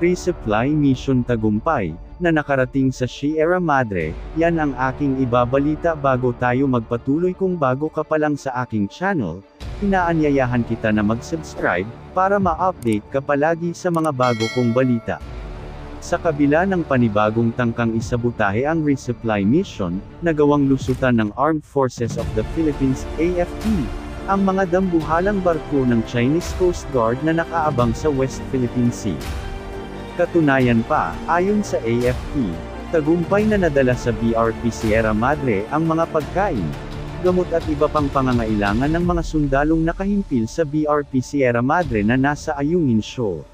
Resupply mission tagumpay, na nakarating sa Sierra Madre. Yan ang aking ibabalita bago tayo magpatuloy. Kung bago ka pa lang sa aking channel, inaanyayahan kita na mag-subscribe, para ma-update ka palagi sa mga bago kong balita. Sa kabila ng panibagong tangkang isabotahe ang resupply mission, nagawang lusutan ng Armed Forces of the Philippines, AFP, ang mga dambuhalang barko ng Chinese Coast Guard na nakaabang sa West Philippine Sea. Katunayan pa, ayon sa AFP, tagumpay na nadala sa BRP Sierra Madre ang mga pagkain, gamot at iba pang pangangailangan ng mga sundalong nakahimpil sa BRP Sierra Madre na nasa Ayungin Shoal.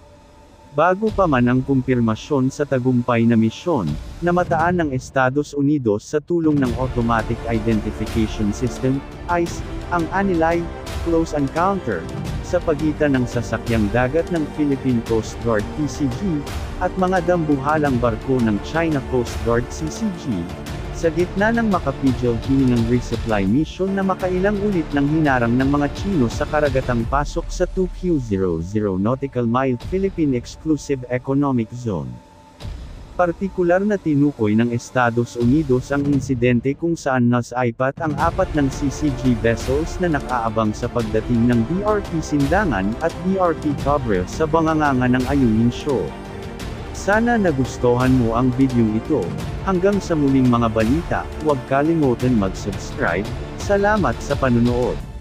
Bago pa man ang kumpirmasyon sa tagumpay na misyon, namataan ng Estados Unidos sa tulong ng Automatic Identification System, ICE, ang Anilay Close Encounter, sa pagitan ng sasakyang dagat ng Philippine Coast Guard PCG, at mga dambuhalang barko ng China Coast Guard CCG, sa gitna ng makapigil hiningang resupply mission na makailang ulit ng hinarang ng mga Chino sa karagatang pasok sa 2Q00 nautical mile Philippine Exclusive Economic Zone. Partikular na tinukoy ng Estados Unidos ang insidente kung saan nasaipat ang 4 ng CCG vessels na nakaabang sa pagdating ng BRP Sindangan at BRP Cabrera sa banganganga ng Ayungin Shoal. Sana nagustuhan mo ang bidyong ito. Hanggang sa muling mga balita, huwag kalimutan mag-subscribe. Salamat sa panunood.